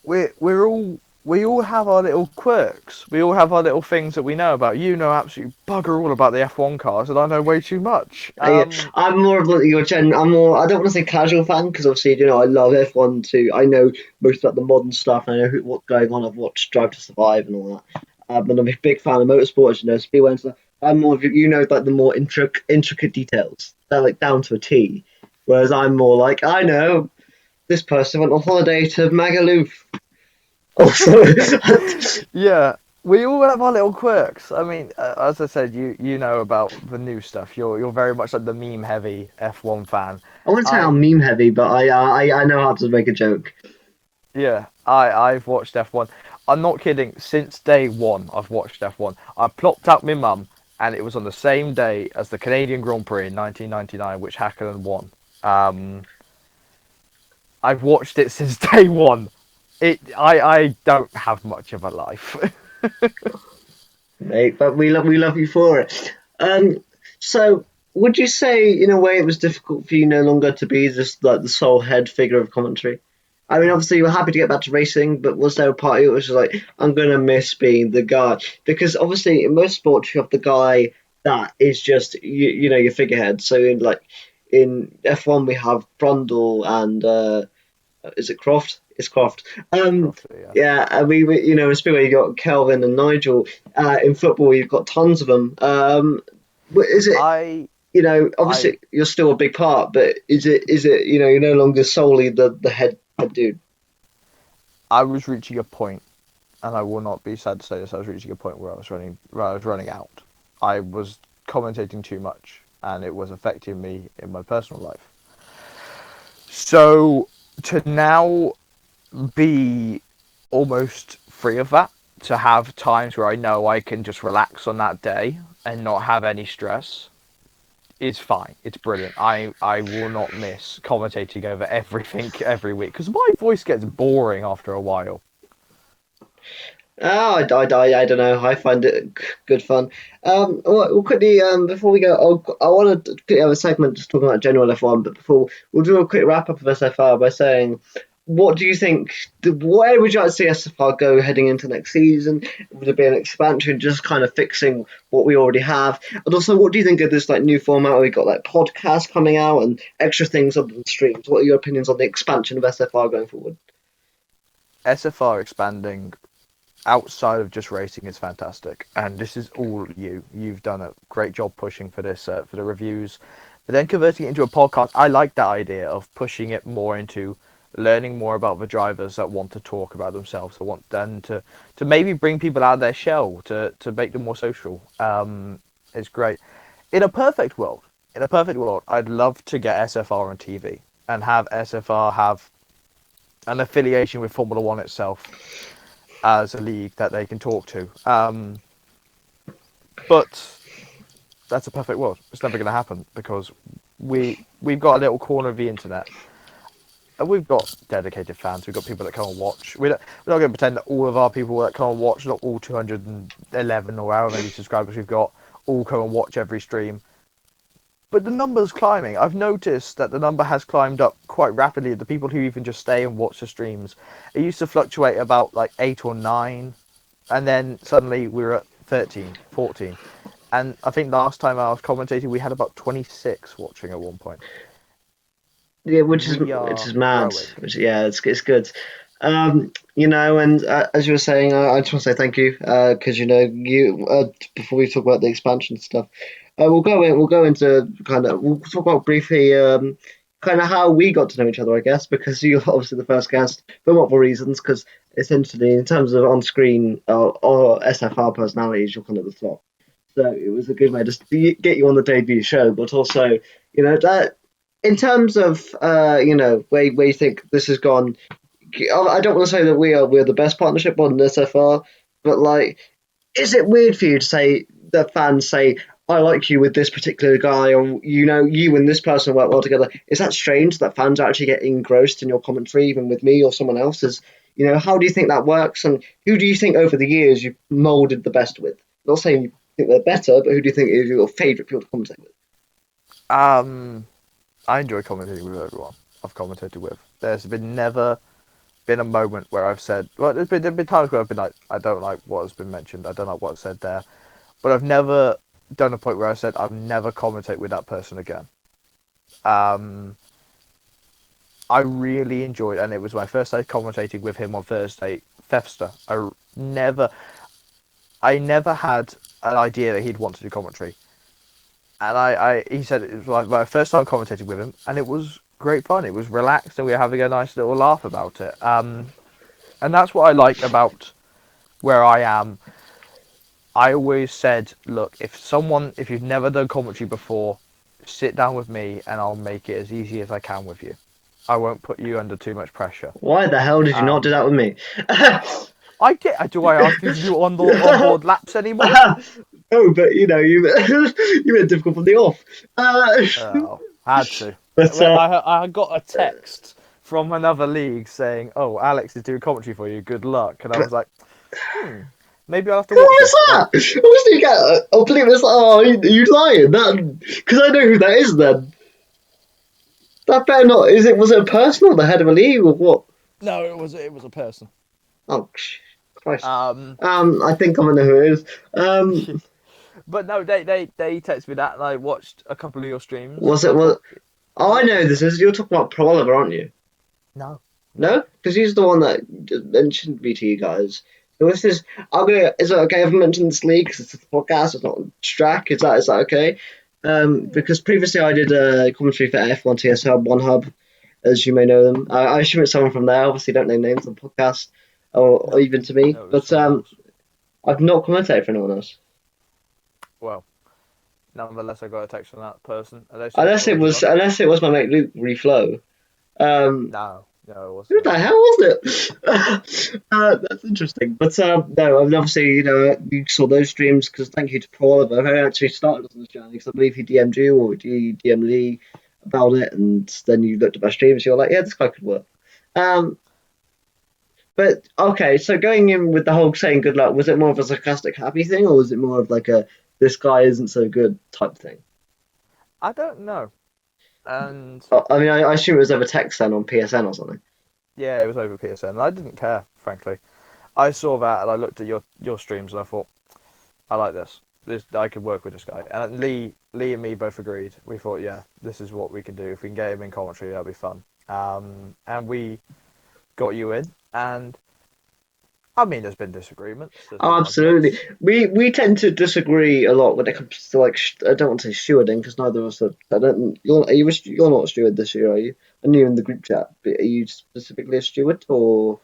we're all. we all have our little quirks. We all have our little things that we know about. You know absolutely bugger all about the F1 cars, and I know way too much. Yeah, I'm more of like your gen. I'm more. I don't want to say casual fan because obviously I love F1 too. I know most about the modern stuff. I know what's going on. I've watched Drive to Survive and all that. And I'm a big fan of motorsport, as speedway and stuff. I'm more of like the more intricate details. They're like down to a T. Whereas I'm more like I know this person went on holiday to Magaluf. Also, Yeah, we all have our little quirks. I mean, as I said, you know about the new stuff. You're very much like the meme heavy F1 fan. I wouldn't say I'm I'm meme heavy, but I know how to make a joke. Yeah, I've watched F1. I'm not kidding. Since day one, I've watched F1. I plopped out my mum, and it was on the same day as the Canadian Grand Prix in 1999, which Hakkinen won. Um, I've watched it since day one. I don't have much of a life. Mate, but we love you for it. So would you say in a way it was difficult for you no longer to be just like the sole head figure of commentary? I mean, obviously you were happy to get back to racing, but was there a part of you that was just like, I'm gonna miss being the guy? Because obviously in most sports you have the guy that is just your figurehead. So in F1 we have Brundle and is it Croft? It's Croft. Roughly, yeah. Yeah, and in Speedway you got Kelvin and Nigel. In football, you've got tons of them. Is it, I I obviously you're still a big part, but is it, you're no longer solely the head dude. I was reaching a point, and I will not be sad to say this. I was reaching a point where I was running out. I was commentating too much, and it was affecting me in my personal life. So to now be almost free of that, to have times where I know I can just relax on that day and not have any stress, is fine. It's brilliant. I will not miss commentating over everything every week because my voice gets boring after a while. Oh, I don't know. I find it good fun. Well, quickly, before we go, I want to quickly have a segment just talking about general F1, but before we'll do a quick wrap up of SFR by saying, what do you think? Where would you like to see SFR go heading into next season? Would it be an expansion, just kind of fixing what we already have? And also, what do you think of this new format where we got podcasts coming out and extra things on the streams? What are your opinions on the expansion of SFR going forward? SFR expanding outside of just racing is fantastic, and this is all you. You've done a great job pushing for this for the reviews, but then converting it into a podcast. I like that idea of pushing it more into learning more about the drivers that want to talk about themselves. I want them to maybe bring people out of their shell to make them more social. It's great. In a perfect world, I'd love to get SFR on TV and have SFR have an affiliation with Formula One itself as a league that they can talk to. But that's a perfect world. It's never going to happen because we've got a little corner of the internet. And we've got dedicated fans. We've got people that come and watch. We're not going to pretend that all of our people that come and watch, not all 211 or however many subscribers we've got, all come and watch every stream. But the number's climbing. I've noticed that the number has climbed up quite rapidly. The people who even just stay and watch the streams. It used to fluctuate about 8 or 9. And then suddenly we were at 13, 14. And I think last time I was commentating, we had about 26 watching at one point. Yeah, which is We which are is mad. growing. Yeah, it's good. And as you were saying, I just want to say thank you because you before we talk about the expansion stuff, we'll talk about briefly kind of how we got to know each other, I guess, because you're obviously the first guest for multiple reasons. Because essentially, in terms of on screen or SFR personalities, you're kind of the top. So it was a good way to get you on the debut show, but also that in terms of where you think this has gone. I don't want to say that we're the best partnership on SFR, but is it weird for you to say that fans say I like you with this particular guy, or you and this person work well together? Is that strange that fans actually get engrossed in your commentary, even with me or someone else's? How do you think that works, and who do you think over the years you've molded the best with? Not saying you think they're better, but who do you think is your favourite people to commentate with? I enjoy commentating with everyone I've commentated with. There's been never been a moment where I've said, well, there's been times where I've been like, I don't like what has been mentioned, I don't like what's said there, but I've never done a point where I said I've never commentate with that person again. I really enjoyed, and it was my first day commentating with him on Thursday, Thefster. I never had an idea that he'd want to do commentary, and he said it was like my first time commentating with him, and it was great fun. It was relaxed, and we were having a nice little laugh about it. And that's what I like about where I am. I always said, look, if you've never done commentary before, sit down with me, and I'll make it as easy as I can with you. I won't put you under too much pressure. Why the hell did you not do that with me? Do I ask you to do on-board laps anymore? No, but you you made it difficult from the off. Oh, had to. But I got a text from another league saying, "Oh, Alex is doing commentary for you. Good luck." And I was like, maybe I'll have to watch what is it. that? Obviously, you get. I'll believe it's like, oh, you lying? That because I know who that is. Then that better not. Was it a person or the head of a league or what? No, it was a person. Oh, Christ. I think I know who it is. But no, they texted me that, and I watched a couple of your streams. Was it? Oh, I know this is. You're talking about Pro Oliver, aren't you? No. No, because he's the one that mentioned me to you guys. So this is. Is it okay if I mention this league? Because it's a podcast. It's not Strack. Is that okay? Because previously I did a commentary for F1 TS Hub, One Hub, as you may know them. I assume it's someone from there. Obviously, don't name names on the podcast, or even to me. No, but I've not commentated for anyone else. Well, nonetheless, I got a text from that person. Unless it was my mate Luke Reflow. No, it wasn't. Who the hell was it? That's interesting. But no, I mean, obviously, you saw those streams because thank you to Paul Oliver, who actually started us on this journey because I believe he DM'd you or he DM'd Lee about it, and then you looked at my streams, you're like, yeah, this guy could work. But okay, so going in with the whole saying good luck, was it more of a sarcastic, happy thing, or was it more of like a this guy isn't so good type thing? I don't know. And I mean, I assume it was over text then on PSN or something. yeah, it was over PSN. I didn't care, frankly. I saw that and I looked at your streams and I thought, I like this. I could work with this guy. And Lee and me both agreed. We thought, yeah, this is what we can do. If we can get him in commentary, that'll be fun. And we got you in. And I mean, there's been disagreements. Oh, absolutely. We tend to disagree a lot when it comes to like I don't want to say stewarding because neither of us are. I don't. You're not a steward this year, are you? I knew in the group chat. But are you specifically a steward or?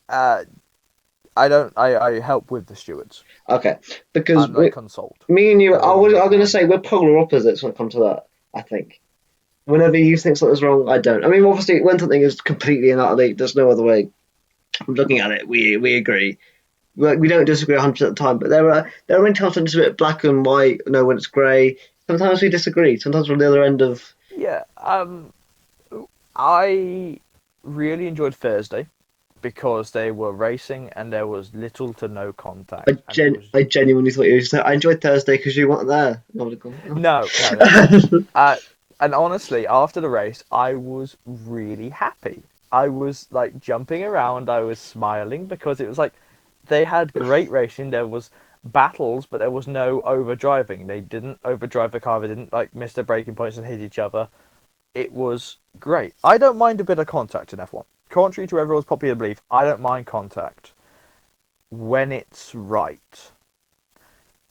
I don't. I help with the stewards. Okay, because I consult. Me and you. I'm going to say we're polar opposites when it comes to that. I think. Whenever you think something's wrong, I don't. I mean, obviously, when something is completely and utterly, there's no other way. I'm looking at it. We agree. We don't disagree 100% of the time, but there are many times when it's a bit black and white. When it's grey. Sometimes we disagree. Sometimes we're on the other end of. Yeah. I really enjoyed Thursday because they were racing and there was little to no contact. I genuinely thought you were saying I enjoyed Thursday because you weren't there. No. And honestly, after the race, I was really happy. I was like jumping around. I was smiling because it was like they had great racing. There was battles, but there was no overdriving. They didn't overdrive the car. They didn't like miss their braking points and hit each other. It was great. I don't mind a bit of contact in F1. Contrary to everyone's popular belief, I don't mind contact when it's right.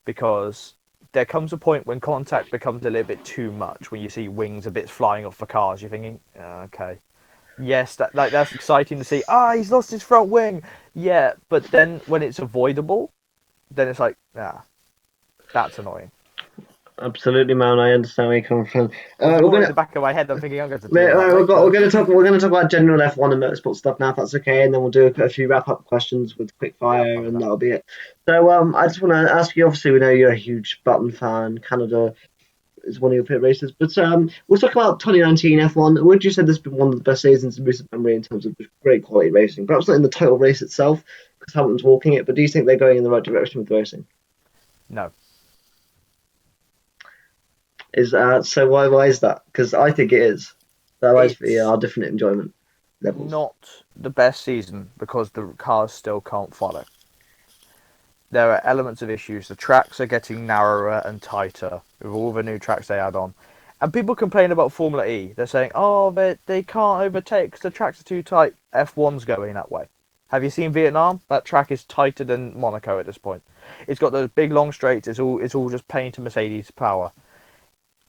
Because there comes a point when contact becomes a little bit too much. When you see wings a bit flying off the cars, you're thinking, okay. Yes, that's exciting to see. He's lost his front wing. Yeah, but then when it's avoidable, then it's like, that's annoying. Absolutely, man. I understand where you're coming from. In the back of my head, I'm thinking I'm going to. We're going to talk about general F1 and motorsport stuff now, if that's okay, and then we'll do a few wrap up questions with quick fire, and that'll be it. So, I just want to ask you. Obviously, we know you're a huge Button fan. Canada is one of your pit races, but we'll talk about 2019 F1. Would you say this has been one of the best seasons in recent memory in terms of great quality racing? Perhaps not in the total race itself, because Hamilton's walking it, but do you think they're going in the right direction with the racing? No. So why is that? Because I think it is. That allows for our different enjoyment. levels. Not the best season because the cars still can't follow. There are elements of issues. The tracks are getting narrower and tighter with all the new tracks they add on. And people complain about Formula E. They're saying, oh, they can't overtake because the tracks are too tight. F1's going that way. Have you seen Vietnam? That track is tighter than Monaco at this point. It's got those big long straights. It's all just paying to Mercedes' power.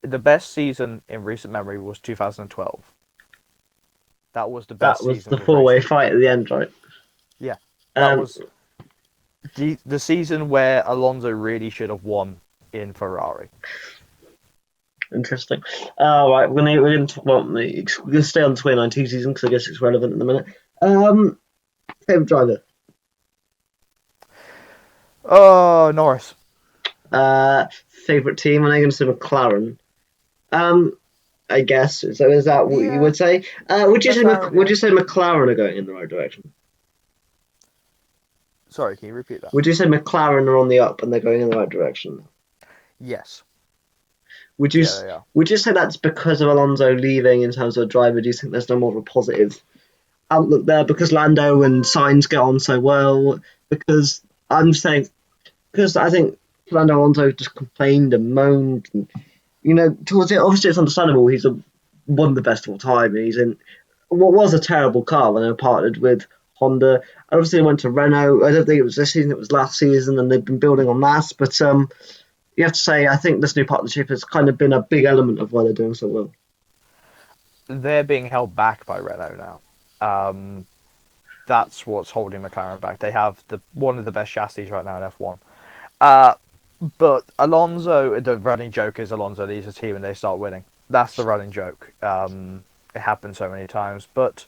The best season in recent memory was 2012. That was the best That was season the with four-way racing. fight at the end, right? Yeah, that Um, was the season where Alonso really should have won in Ferrari. Interesting. Right, we're gonna talk about we're gonna stay on the 2019 season because I guess it's relevant in the minute. Favorite driver. Oh, Norris. Favorite team. I'm gonna say McLaren. I guess. So is that what you Yeah, would say? Would you say McLaren. would Yeah. you say McLaren are going in the right direction? Sorry, can you repeat that? Would you say McLaren are on the up and they're going in the right direction? Yes. Would you Yeah, they are. would you say that's because of Alonso leaving in terms of a driver? Do you think there's no more of a positive outlook there because Lando and Sainz get on so well? Because I'm saying because I think Fernando Alonso just complained and moaned, and towards it. Obviously, it's understandable. He's one of the best of all time. He's in what was a terrible car when they partnered with Honda. And obviously, they went to Renault. I don't think it was this season; it was last season, and they've been building on that. But you have to say, I think this new partnership has kind of been a big element of why they're doing so well. They're being held back by Renault now. That's what's holding McLaren back. They have one of the best chassis right now in F1. But Alonso, the running joke is Alonso leaves a team and they start winning. That's the running joke. It happens so many times. But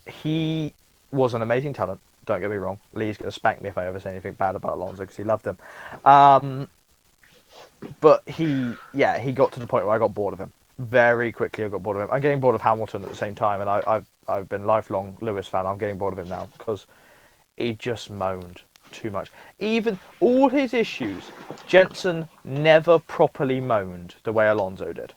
he was an amazing talent. Don't get me wrong. Lee's going to spank me if I ever say anything bad about Alonso because he loved him. But he got to the point where I got bored of him. Very quickly I got bored of him. I'm getting bored of Hamilton at the same time. And I've been a lifelong Lewis fan. I'm getting bored of him now because he just moaned too much. Even all his issues, Jensen never properly moaned the way Alonso did.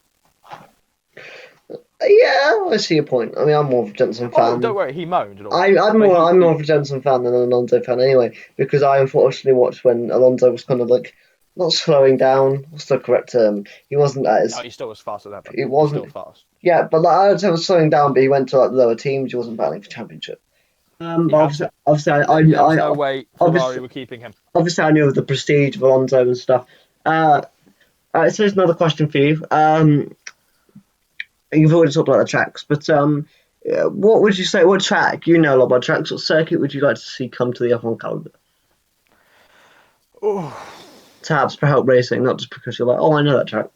Yeah, I see your point. I mean, I'm more of a Jensen fan. Oh, don't worry, he moaned at all. I'm more of a Jensen fan than an Alonso fan anyway, because I unfortunately watched when Alonso was kind of like not slowing down. What's the correct term? He wasn't as No, he still was fast as ever. He wasn't. He's still fast. Yeah, but like, I would say he was slowing down, but he went to like lower teams. He wasn't battling for championship. But obviously, There's no way Ferrari were keeping him. Obviously, I knew of the prestige of Alonso and stuff. So here's another question for you. You've already talked about the tracks, but what would you say? What track? You know a lot about tracks. What circuit would you like to see come to the F1 calendar? Perhaps for help racing, not just because you're like, oh, I know that track.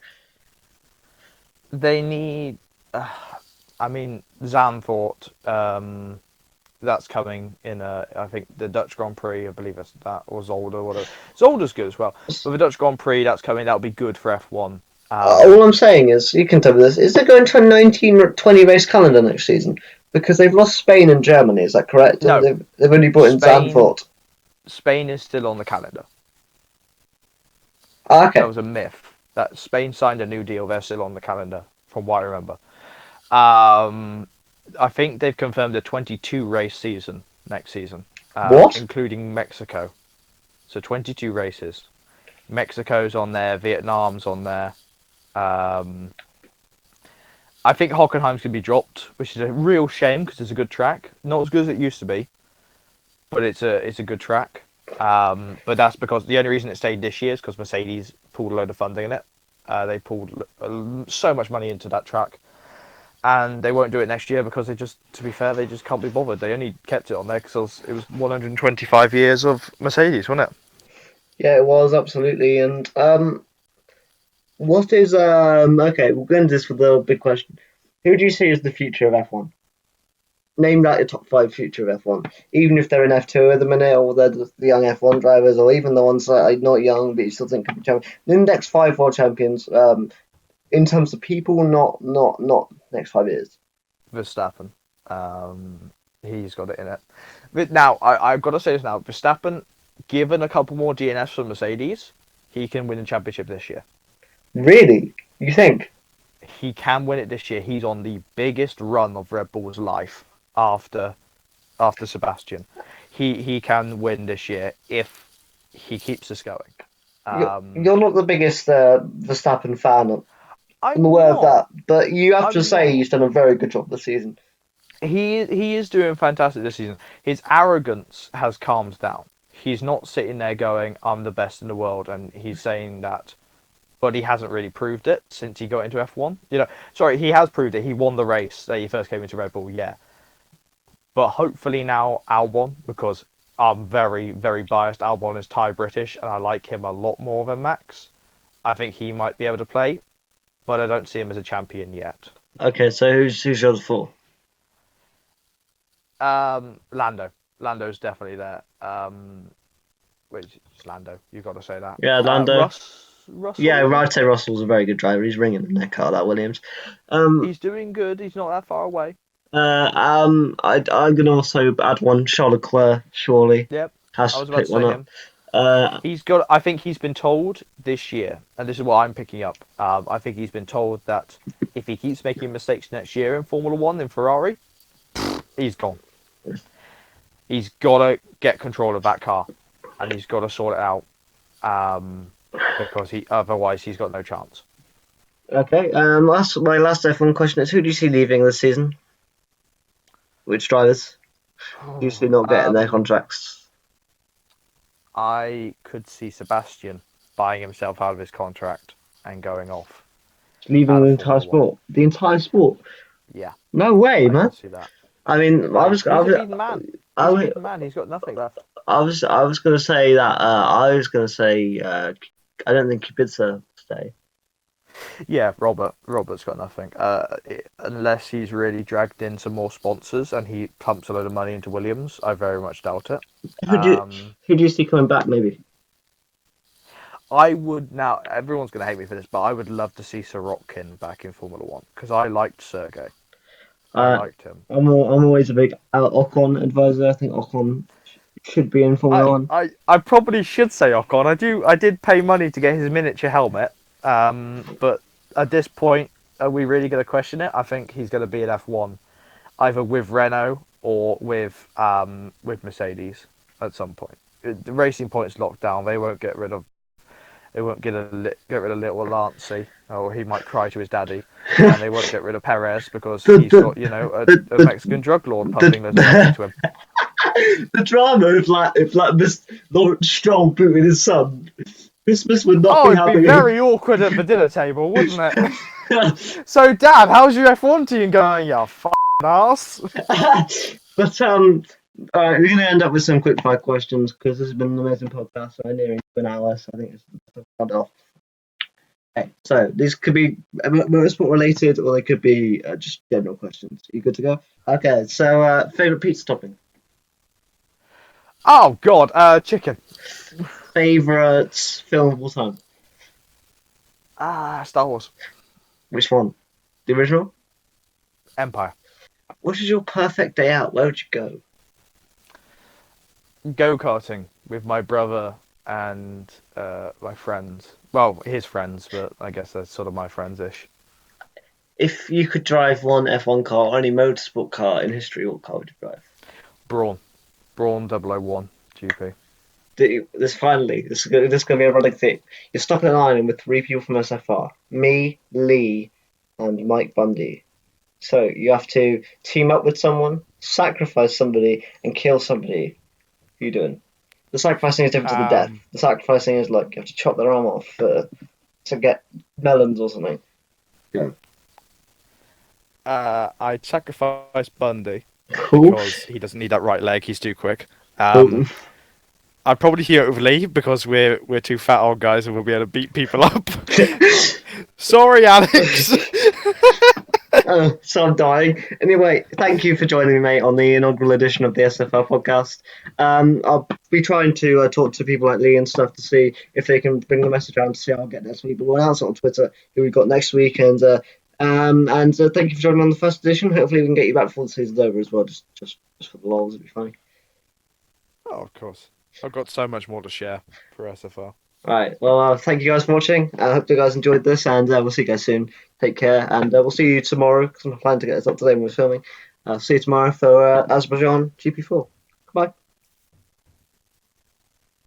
They need. I mean, Zandvoort. That's coming in. I think the Dutch Grand Prix. I believe that or Zolder. Whatever. Zolder's good as well. But the Dutch Grand Prix that's coming. That'll be good for F1. All I'm saying is, you can tell me this: is there going to a 19-20 race calendar next season? Because they've lost Spain and Germany. Is that correct? No, they've only brought in Zandvoort. Spain is still on the calendar. Okay. That was a myth. That Spain signed a new deal. They're still on the calendar, from what I remember. I think they've confirmed a 22 race season next season. What? Including Mexico. So 22 races. Mexico's on there. Vietnam's on there. I think Hockenheim's going to be dropped, which is a real shame because it's a good track. Not as good as it used to be, but it's a good track. But that's because the only reason it stayed this year is because Mercedes pulled a load of funding in it. They pulled so much money into that track, and they won't do it next year because to be fair, they just can't be bothered. They only kept it on there because it was 125 years of Mercedes, wasn't it? Yeah, it was absolutely. And what is okay? We'll go into this with the big question. Who do you see as the future of F1? Name like your top 5 future of F1, even if they're in F2 at the minute, or they're the young F1 drivers, or even the ones that are not young but you still think could be champions. The next 5 world champions, in terms of people, not next 5 years. Verstappen, he's got it in it. But now I've got to say this now: Verstappen, given a couple more DNFs from Mercedes, he can win the championship this year. Really? You think? he can win it this year. He's on the biggest run of Red Bull's life after Sebastian. He can win this year if he keeps this going. You're not the biggest Verstappen fan. I'm I'm aware of not. that, but you have to I'm say not. he's done a very good job this season. He is doing fantastic this season. His arrogance has calmed down. He's not sitting there going, "I'm the best in the world," and he's saying that, but he hasn't really proved it since he got into F1. Sorry, he has proved it. He won the race that he first came into Red Bull, yeah. But hopefully now Albon, because I'm very, very biased. Albon is Thai British, and I like him a lot more than Max. I think he might be able to play, but I don't see him as a champion yet. Okay, so who's your other four? Lando. Lando's definitely there. Which is Lando. You've got to say that. Yeah, Lando. Yeah, Russell. I'd say Russell's a very good driver. He's ringing in their car, that Williams. He's doing good. He's not that far away. I'm gonna also add one. Charles Leclerc surely Yep. has I to was about pick to one say up. him. Uh, I think he's been told this year, and this is what I'm picking up. I think he's been told that if he keeps making mistakes next year in Formula One in Ferrari, he's gone. He's got to get control of that car, and he's got to sort it out, because otherwise he's got no chance. okay. My last F1 question is: who do you see leaving this season? Which drivers do you see not getting their contracts? I could see Sebastian buying himself out of his contract and going off Leaving out the of entire Formula One. sport. The entire sport. Yeah, No way, I man. could see that. I mean, No, he's a beaten man. I He's a was, beaten man. He's got nothing left. I was going to say that. I was going to say. I don't think Kubica stay. Yeah, Robert's got nothing. Unless he's really dragged in some more sponsors and he pumps a load of money into Williams, I very much doubt it. Who do you, Um, who do you see coming back? Maybe. I would now. Everyone's going to hate me for this, but I would love to see Sorokin back in Formula One because I liked Sergey. I Uh, liked him. I'm always a big Ocon advisor. I think Ocon should be in Formula One. I probably should say Ocon. I did pay money to get his miniature helmet. But at this point, are we really going to question it? I think he's going to be at F1, either with Renault or with Mercedes at some point. The Racing Point's locked down. They won't get rid of. They won't get rid of little Lancey, or he might cry to his daddy. And they won't get rid of Perez because he's got a Mexican drug lord pumping loads of money into him. The drama if this Lawrence Stroll booted his son. Christmas would not be it'd happening. be very awkward at the dinner table, wouldn't it? So, Dad, how's your F1 team going? You f***ing ass. But all right, we're gonna end up with some quick fire questions because this has been an amazing podcast. So nearing an hour, so I think it's cut off. Okay, so these could be motorsport related, or they could be just general questions. Are you good to go? Okay, so favorite pizza topping? Oh God, chicken. Favorite film of all time? Star Wars. Which one? The original? Empire. What is your perfect day out? Where would you go? Go-karting with my brother and my friends. Well, his friends, but I guess they're sort of my friends-ish. If you could drive one F1 car or any motorsport car in history, what car would you drive? Brawn 001 GP. This is going to be a running thing. You're stuck in an island with three people from SFR. Me, Lee, and Mike Bundy. So you have to team up with someone, sacrifice somebody, and kill somebody. What are you doing? The sacrificing is different to the death. The sacrificing is like you have to chop their arm off to get melons or something. Yeah. I'd sacrifice Bundy Cool. because he doesn't need that right leg. He's too quick. Cool. I'd probably hear it with Lee because we're two fat old guys and we'll be able to beat people up. Sorry, Alex. So I'm dying. Anyway, thank you for joining me, mate, on the inaugural edition of the SFR podcast. I'll be trying to talk to people like Lee and stuff to see if they can bring the message around to see how I'll get next week. But we'll announce it on Twitter who we've got next week. And thank you for joining on the first edition. Hopefully we can get you back before the season's over as well, just for the lols. It'd be funny. Oh, of course. I've got so much more to share for SFR. Right. Well, thank you guys for watching. I hope you guys enjoyed this, and we'll see you guys soon. Take care, and we'll see you tomorrow because I'm planning to get this up today when we're filming. See you tomorrow for Azerbaijan GP4.